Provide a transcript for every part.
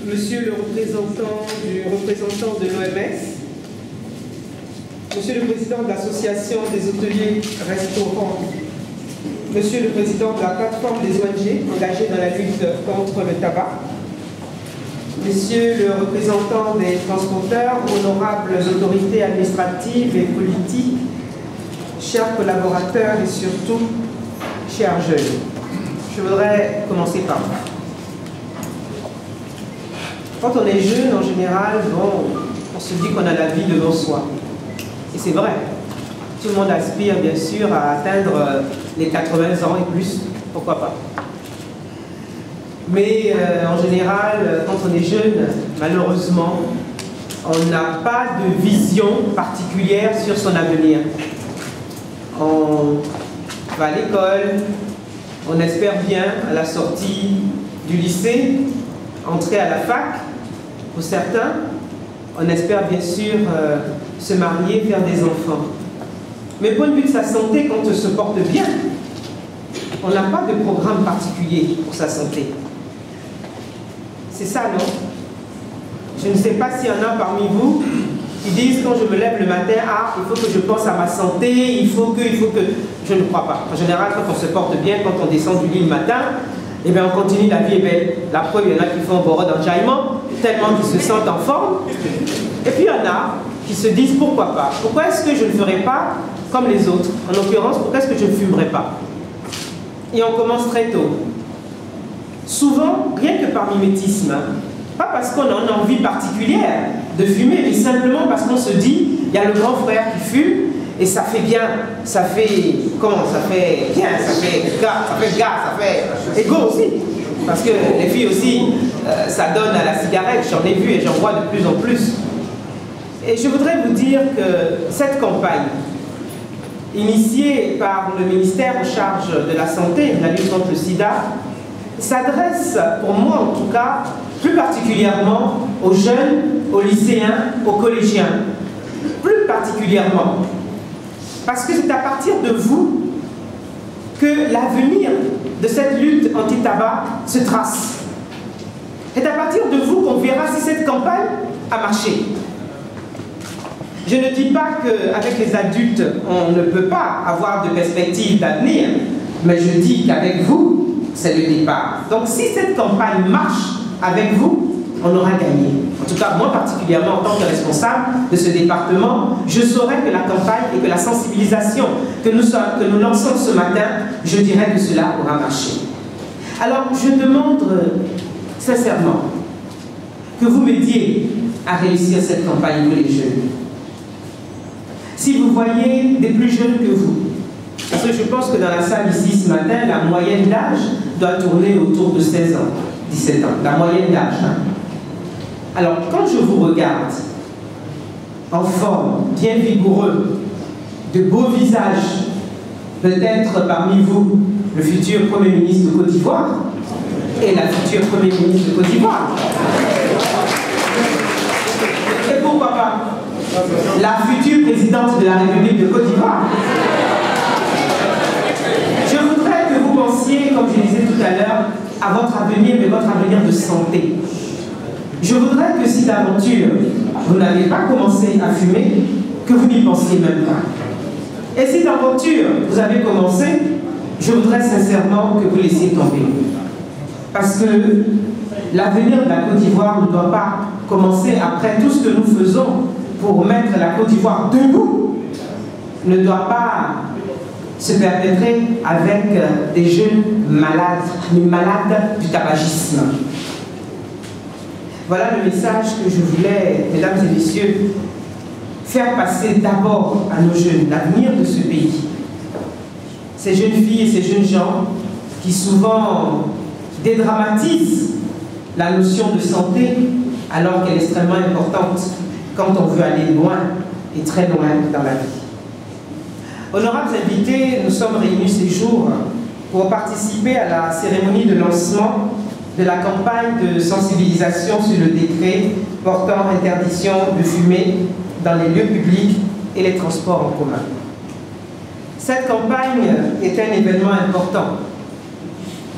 Monsieur le représentant de l'OMS, Monsieur le Président de l'Association des hôteliers restaurants, Monsieur le Président de la plateforme des ONG engagées dans la lutte contre le tabac, Monsieur le représentant des transporteurs, honorables autorités administratives et politiques, chers collaborateurs et surtout, chers jeunes. Je voudrais commencer par vous. Quand on est jeune, en général, on se dit qu'on a la vie devant soi. Et c'est vrai. Tout le monde aspire, bien sûr, à atteindre les 80 ans et plus. Pourquoi pas? Mais en général, quand on est jeune, malheureusement, on n'a pas de vision particulière sur son avenir. On va à l'école, on espère bien, à la sortie du lycée, entrer à la fac. Pour certains, on espère bien sûr se marier, faire des enfants. Mais point de vue de sa santé, quand on se porte bien, on n'a pas de programme particulier pour sa santé. C'est ça, non? Je ne sais pas s'il y en a parmi vous qui disent quand je me lève le matin, ah, il faut que je pense à ma santé, il faut que... Je ne crois pas. En général, quand on se porte bien, quand on descend du lit le matin, eh bien on continue, la vie est belle. La preuve, il y en a qui font un bordeaux d'enjaillement, tellement qu'ils se sentent en forme. Et puis il y en a qui se disent pourquoi pas. Pourquoi est-ce que je ne ferai pas comme les autres? En l'occurrence, pourquoi est-ce que je ne fumerai pas? Et on commence très tôt. Souvent, rien que par mimétisme, pas parce qu'on a une envie particulière de fumer, mais simplement parce qu'on se dit, il y a le grand frère qui fume, et ça fait bien, ça fait, comment, ça fait bien, ça fait égo aussi. Parce que les filles aussi, ça donne à la cigarette, j'en ai vu et j'en vois de plus en plus. Et je voudrais vous dire que cette campagne, initiée par le ministère en charge de la santé et de la lutte contre le sida, s'adresse, pour moi en tout cas, plus particulièrement aux jeunes, aux lycéens, aux collégiens. Plus particulièrement. Parce que c'est à partir de vous que l'avenir de cette lutte anti-tabac se trace. C'est à partir de vous qu'on verra si cette campagne a marché. Je ne dis pas qu'avec les adultes, on ne peut pas avoir de perspective d'avenir, mais je dis qu'avec vous, c'est le départ. Donc si cette campagne marche avec vous, on aura gagné. En tout cas, moi particulièrement, en tant que responsable de ce département, je saurais que la campagne et que la sensibilisation que nous lançons ce matin, je dirais que cela aura marché. Alors, je demande sincèrement que vous m'aidiez à réussir cette campagne, vous les jeunes. Si vous voyez des plus jeunes que vous, parce que je pense que dans la salle ici ce matin, la moyenne d'âge doit tourner autour de 16 ans, 17 ans, la moyenne d'âge. Alors, quand je vous regarde, en forme, bien vigoureux, de beaux visages, peut-être parmi vous, le futur Premier ministre de Côte d'Ivoire et la future Première ministre de Côte d'Ivoire. Et pourquoi pas la future présidente de la République de Côte d'Ivoire. Je voudrais que vous pensiez, comme je disais tout à l'heure, à votre avenir, mais votre avenir de santé. Je voudrais que si d'aventure, vous n'avez pas commencé à fumer, que vous n'y pensiez même pas. Et si d'aventure, vous avez commencé, je voudrais sincèrement que vous laissiez tomber. Parce que l'avenir de la Côte d'Ivoire ne doit pas commencer après tout ce que nous faisons pour mettre la Côte d'Ivoire debout, ne doit pas se perpétrer avec des jeunes malades, mais malades du tabagisme. Voilà le message que je voulais, mesdames et messieurs, faire passer d'abord à nos jeunes, l'avenir de ce pays. Ces jeunes filles et ces jeunes gens qui souvent dédramatisent la notion de santé alors qu'elle est extrêmement importante quand on veut aller loin et très loin dans la vie. Honorables invités, nous sommes réunis ces jours pour participer à la cérémonie de lancement de la campagne de sensibilisation sur le décret portant interdiction de fumer dans les lieux publics et les transports en commun. Cette campagne est un événement important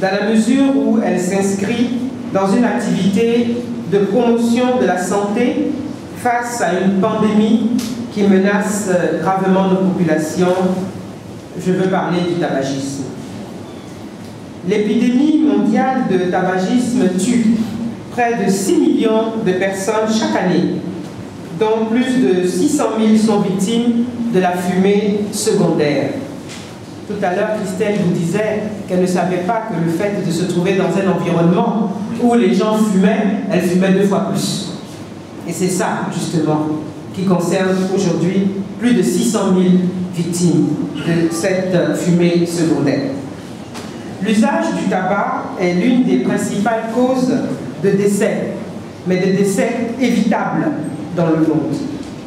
dans la mesure où elle s'inscrit dans une activité de promotion de la santé face à une pandémie qui menace gravement nos populations. Je veux parler du tabagisme. L'épidémie mondiale de tabagisme tue près de 6 millions de personnes chaque année, dont plus de 600 000 sont victimes de la fumée secondaire. Tout à l'heure, Christelle vous disait qu'elle ne savait pas que le fait de se trouver dans un environnement où les gens fumaient, elle fumait 2 fois plus. Et c'est ça, justement, qui concerne aujourd'hui plus de 600 000 victimes de cette fumée secondaire. L'usage du tabac est l'une des principales causes de décès, mais de décès évitables dans le monde,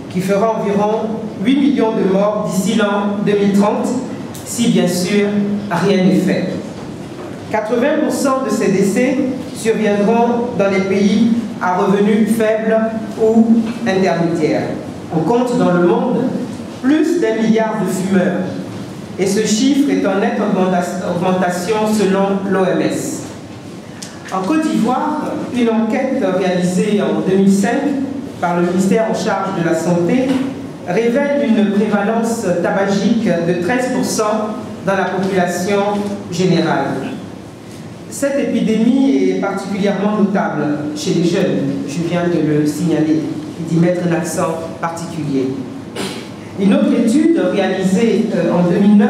qui fera environ 8 millions de morts d'ici l'an 2030, si bien sûr rien n'est fait. 80% de ces décès surviendront dans les pays à revenus faibles ou intermédiaires. On compte dans le monde plus d'1 milliard de fumeurs, et ce chiffre est en nette augmentation selon l'OMS. En Côte d'Ivoire, une enquête réalisée en 2005 par le ministère en charge de la Santé révèle une prévalence tabagique de 13% dans la population générale. Cette épidémie est particulièrement notable chez les jeunes, je viens de le signaler, et d'y mettre un accent particulier. Une autre étude réalisée en 2009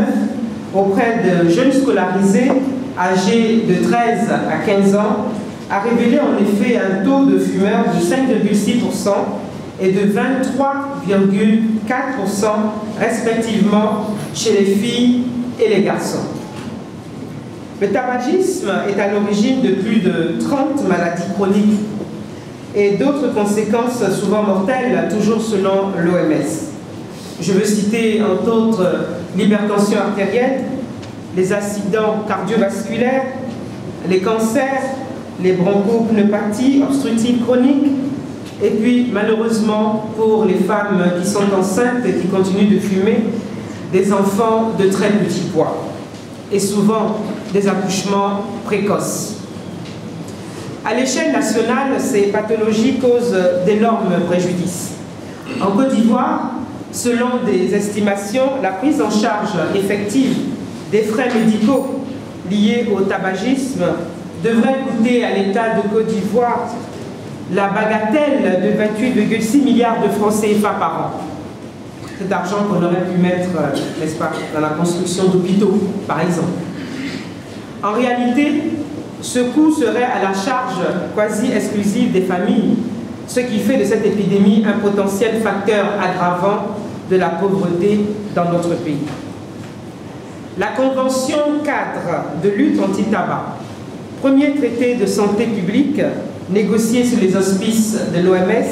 auprès de jeunes scolarisés âgés de 13 à 15 ans a révélé en effet un taux de fumeurs de 5,6% et de 23,4% respectivement chez les filles et les garçons. Le tabagisme est à l'origine de plus de 30 maladies chroniques et d'autres conséquences souvent mortelles, toujours selon l'OMS. Je veux citer entre autres l'hypertension artérielle, les accidents cardiovasculaires, les cancers, les bronchopneumopathies obstructives chroniques, et puis malheureusement pour les femmes qui sont enceintes et qui continuent de fumer, des enfants de très petit poids et souvent des accouchements précoces. À l'échelle nationale, ces pathologies causent d'énormes préjudices. En Côte d'Ivoire, selon des estimations, la prise en charge effective des frais médicaux liés au tabagisme devrait coûter à l'État de Côte d'Ivoire la bagatelle de 28,6 milliards de francs CFA par an. Cet argent qu'on aurait pu mettre, n'est-ce pas, dans la construction d'hôpitaux, par exemple. En réalité, ce coût serait à la charge quasi exclusive des familles, ce qui fait de cette épidémie un potentiel facteur aggravant de la pauvreté dans notre pays. La Convention cadre de lutte anti-tabac, premier traité de santé publique négocié sous les auspices de l'OMS,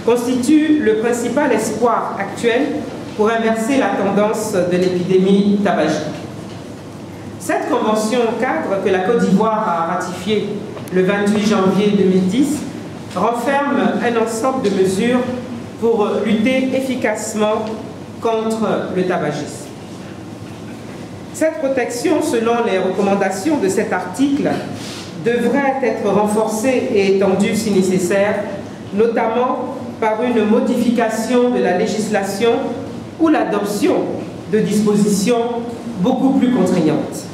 constitue le principal espoir actuel pour inverser la tendance de l'épidémie tabagique. Cette convention cadre que la Côte d'Ivoire a ratifiée le 28 janvier 2010 renferme un ensemble de mesures pour lutter efficacement contre le tabagisme. Cette protection, selon les recommandations de cet article, devrait être renforcée et étendue si nécessaire, notamment par une modification de la législation ou l'adoption de dispositions beaucoup plus contraignantes.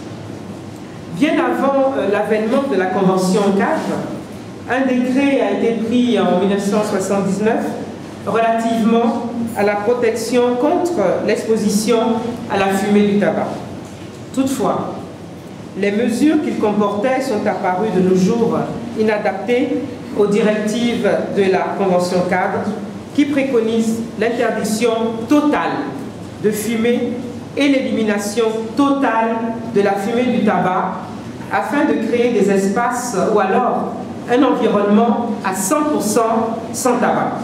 Bien avant l'avènement de la Convention cadre, un décret a été pris en 1979 relativement à la protection contre l'exposition à la fumée du tabac. Toutefois, les mesures qu'il comportait sont apparues de nos jours inadaptées aux directives de la Convention cadre qui préconise l'interdiction totale de fumer et l'élimination totale de la fumée du tabac afin de créer des espaces ou alors un environnement à 100% sans tabac.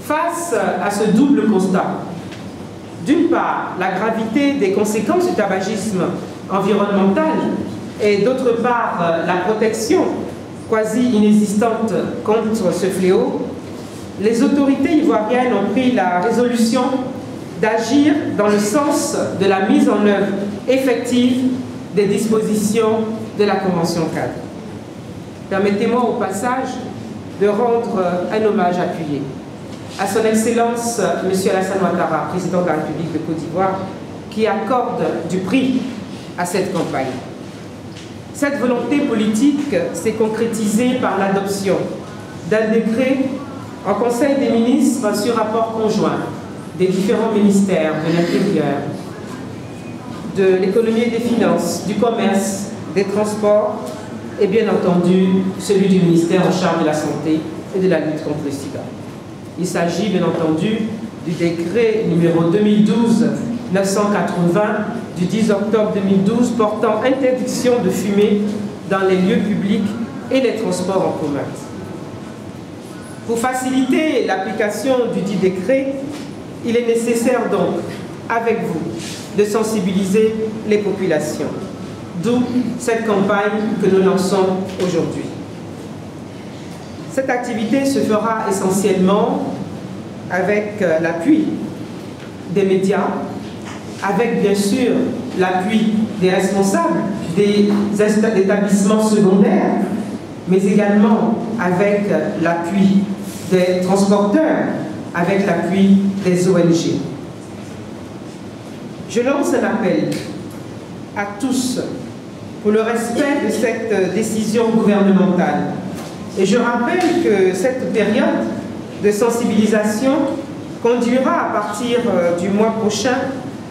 Face à ce double constat, d'une part, la gravité des conséquences du tabagisme environnemental et d'autre part, la protection quasi inexistante contre ce fléau, les autorités ivoiriennes ont pris la résolution d'agir dans le sens de la mise en œuvre effective des dispositions de la Convention cadre. Permettez-moi au passage de rendre un hommage appuyé à son Excellence M. Alassane Ouattara, président de la République de Côte d'Ivoire, qui accorde du prix à cette campagne. Cette volonté politique s'est concrétisée par l'adoption d'un décret en Conseil des ministres sur rapport conjoint des différents ministères de l'Intérieur, de l'économie et des finances, du commerce, des transports et bien entendu celui du ministère en charge de la santé et de la lutte contre le sida. Il s'agit bien entendu du décret numéro 2012-980 du 10 octobre 2012 portant interdiction de fumer dans les lieux publics et les transports en commun. Pour faciliter l'application du dit décret, il est nécessaire donc, avec vous, de sensibiliser les populations. D'où cette campagne que nous lançons aujourd'hui. Cette activité se fera essentiellement avec l'appui des médias, avec bien sûr l'appui des responsables des établissements secondaires, mais également avec l'appui des transporteurs, avec l'appui des ONG. Je lance un appel à tous pour le respect de cette décision gouvernementale. Et je rappelle que cette période de sensibilisation conduira à partir du mois prochain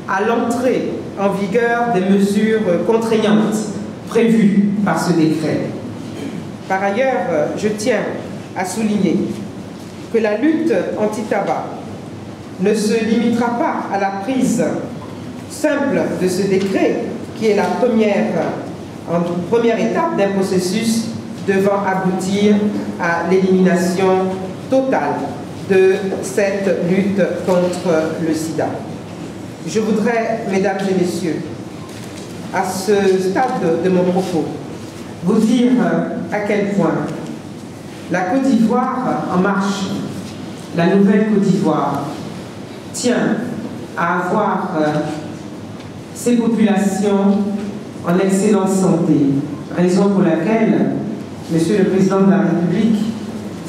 à l'entrée en vigueur des mesures contraignantes prévues par ce décret. Par ailleurs, je tiens à souligner que la lutte anti-tabac ne se limitera pas à la prise simple de ce décret, qui est la première étape d'un processus devant aboutir à l'élimination totale de cette lutte contre le sida. Je voudrais, mesdames et messieurs, à ce stade de mon propos, vous dire à quel point la Côte d'Ivoire en marche, la nouvelle Côte d'Ivoire, tient à avoir ces populations en excellente santé, raison pour laquelle Monsieur le Président de la République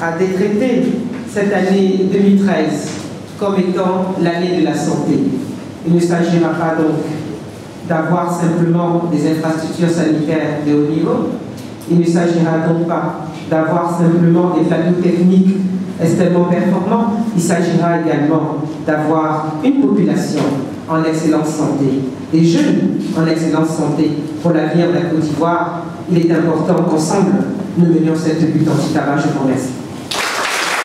a décrété cette année 2013 comme étant l'année de la santé. Il ne s'agira pas donc d'avoir simplement des infrastructures sanitaires de haut niveau, il ne s'agira donc pas d'avoir simplement des plateaux techniques extrêmement performants, il s'agira également d'avoir une population en excellente santé, des jeunes en excellente santé pour l'avenir de la Côte d'Ivoire. Il est important qu'ensemble, nous menions cette lutte anti-tabac. Je vous remercie.